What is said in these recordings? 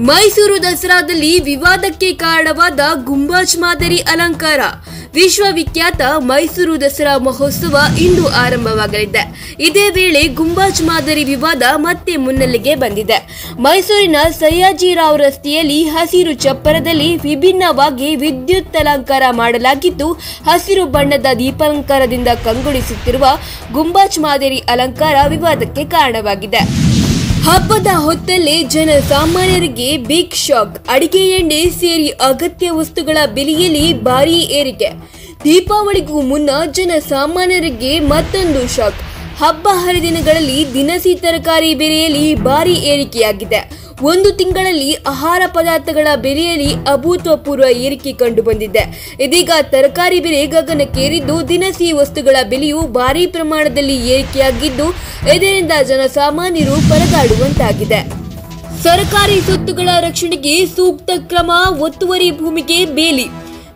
ಮೈಸೂರು ದಸರಾದಲ್ಲಿ ವಿವಾದಕ್ಕೆ ಕಾರಣವಾದ ಗುಂಬಾಜ್ ಮಾದರಿ ಅಲಂಕಾರ. ವಿಶ್ವವಿಖ್ಯಾತ ಮೈಸೂರು ದಸರಾ ಮಹೋತ್ಸವ ಇಂದು ಆರಂಭವಾಗಲಿದೆ. ಇದೇ ವೇಳೆ ಗುಂಬಾಜ್ ಮಾದರಿ ವಿವಾದ ಮತ್ತೆ ಮುನ್ನೆಲೆಗೆ ಬಂದಿದೆ. ಮೈಸೂರಿನ ಸಯ್ಯಾಜಿರಾವ್ ರಸ್ತೆಯಲ್ಲಿ ಹಸಿರು ಚಪ್ಪರದಲ್ಲಿ ವಿಭಿನ್ನವಾಗಿ ವಿದ್ಯುತ್ ಅಲಂಕಾರ ಮಾಡಲಾಗಿದ್ದು, ಹಸಿರು ಬಣ್ಣದ ದೀಪಾಲಂಕಾರದಿಂದ ಕಂಗೊಳಿಸುತ್ತಿರುವ ಗುಂಬಾಜ್ ಮಾದರಿ ಅಲಂಕಾರ ವಿವಾದಕ್ಕೆ ಕಾರಣವಾಗಿದೆ. ಹಬ್ಬದ ಹೊತ್ತಲ್ಲೇ ಜನಸಾಮಾನ್ಯರಿಗೆ ಬಿಗ್ ಶಾಕ್. ಅಡಿಗೆ ಎಣ್ಣೆ ಸೇರಿ ಅಗತ್ಯ ವಸ್ತುಗಳ ಬೆಲೆಯಲ್ಲಿ ಭಾರೀ ಏರಿಕೆ. ದೀಪಾವಳಿಗೂ ಮುನ್ನ ಜನಸಾಮಾನ್ಯರಿಗೆ ಮತ್ತೊಂದು ಶಾಕ್. ಹಬ್ಬ ಹರಿದಿನಗಳಲ್ಲಿ ದಿನಸಿ ತರಕಾರಿ ಬೆಲೆಯಲ್ಲಿ ಭಾರೀ ಏರಿಕೆಯಾಗಿದೆ. ಒಂದು ತಿಂಗಳಲ್ಲಿ ಆಹಾರ ಪದಾರ್ಥಗಳ ಬೆಲೆಯಲ್ಲಿ ಅಭೂತಪೂರ್ವ ಏರಿಕೆ ಕಂಡುಬಂದಿದೆ. ಇದೀಗ ತರಕಾರಿ ಬೆಲೆ ಗಗನಕ್ಕೇರಿದ್ದು, ದಿನಸಿ ವಸ್ತುಗಳ ಬೆಲೆಯೂ ಭಾರೀ ಪ್ರಮಾಣದಲ್ಲಿ ಏರಿಕೆಯಾಗಿದ್ದು, ಇದರಿಂದ ಜನಸಾಮಾನ್ಯರು ಪರದಾಡುವಂತಾಗಿದೆ. ಸರ್ಕಾರಿ ಸ್ವತ್ತುಗಳ ರಕ್ಷಣೆಗೆ ಸೂಕ್ತ ಕ್ರಮ, ಒತ್ತುವರಿ ಭೂಮಿಗೆ ಬೇಲಿ.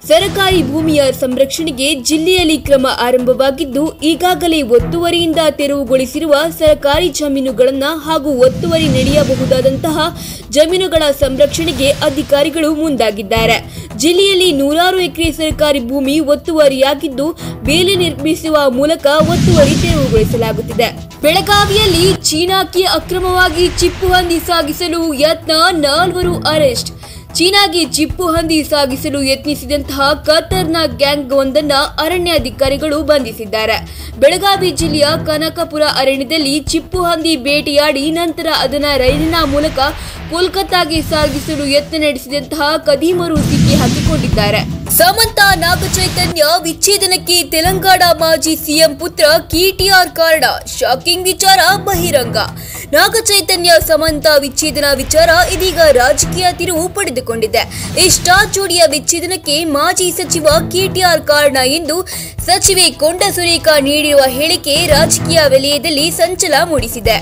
ಸರ್ಕಾರಿ ಭೂಮಿಯ ಸಂರಕ್ಷಣೆಗೆ ಜಿಲ್ಲೆಯಲ್ಲಿ ಕ್ರಮ ಆರಂಭವಾಗಿದ್ದು, ಈಗಾಗಲೇ ಒತ್ತುವರಿಯಿಂದ ತೆರವುಗೊಳಿಸಿರುವ ಸರ್ಕಾರಿ ಜಮೀನುಗಳನ್ನು ಹಾಗೂ ಒತ್ತುವರಿ ನಡೆಯಬಹುದಾದಂತಹ ಜಮೀನುಗಳ ಸಂರಕ್ಷಣೆಗೆ ಅಧಿಕಾರಿಗಳು ಮುಂದಾಗಿದ್ದಾರೆ. ಜಿಲ್ಲೆಯಲ್ಲಿ ನೂರಾರು ಎಕರೆ ಸರ್ಕಾರಿ ಭೂಮಿ ಒತ್ತುವರಿಯಾಗಿದ್ದು, ಬೇಲಿ ನಿರ್ಮಿಸುವ ಮೂಲಕ ಒತ್ತುವರಿ ತೆರವುಗೊಳಿಸಲಾಗುತ್ತಿದೆ. ಬೆಳಗಾವಿಯಲ್ಲಿ ಚೀನಾಕ್ಕೆ ಅಕ್ರಮವಾಗಿ ಚಿಪ್ಪು ಹಂದಿ ಸಾಗಿಸಲು ಯತ್ನ, 4 ಅರೆಸ್ಟ್. ಚೀನಾಗೆ ಚಿಪ್ಪು ಹಂದಿ ಸಾಗಿಸಲು ಯತ್ನಿಸಿದಂತಹ ಕತರ್ನ ಗ್ಯಾಂಗ್ ಒಂದನ್ನು ಅರಣ್ಯಾಧಿಕಾರಿಗಳು ಬಂಧಿಸಿದ್ದಾರೆ. ಬೆಳಗಾವಿ ಜಿಲ್ಲೆಯ ಕನಕಪುರ ಅರಣ್ಯದಲ್ಲಿ ಚಿಪ್ಪು ಹಂದಿ ಬೇಟೆಯಾಡಿ ನಂತರ ಅದನ್ನು ರೈಲಿನ ಮೂಲಕ ಕೋಲ್ಕತ್ತಾಗೆ ಸಾಗಿಸಲು ಯತ್ನ ನಡೆಸಿದಂತಹ ಖದೀಮರು ಸಿಕ್ಕಿ ಹಾಕಿಕೊಂಡಿದ್ದಾರೆ. ಸಮಂತ ನಾಗಚೈತನ್ಯ ವಿಚ್ಛೇದನಕ್ಕೆ ತೆಲಂಗಾಣ ಮಾಜಿ ಸಿಎಂ ಪುತ್ರ ಕೆಟಿಆರ್ ಕಾರಣ. ಶಾಕಿಂಗ್ ವಿಚಾರ ಬಹಿರಂಗ. ನಾಗಚೈತನ್ಯ ಸಮಂತ ವಿಚ್ಛೇದನ ವಿಚಾರ ಇದೀಗ ರಾಜಕೀಯ ತಿರುವು ಪಡೆದುಕೊಂಡಿದೆ. ಈ ಸ್ಟಾರ್ ಜೋಡಿಯ ವಿಚ್ಛೇದನಕ್ಕೆ ಮಾಜಿ ಸಚಿವ ಕೆಟಿಆರ್ ಕಾರಣ ಎಂದು ಸಚಿವೆ ಕೊಂಡ ಸುರೇಖ ನೀಡಿರುವ ಹೇಳಿಕೆ ರಾಜಕೀಯ ವಲಯದಲ್ಲಿ ಸಂಚಲನ ಮೂಡಿಸಿದೆ.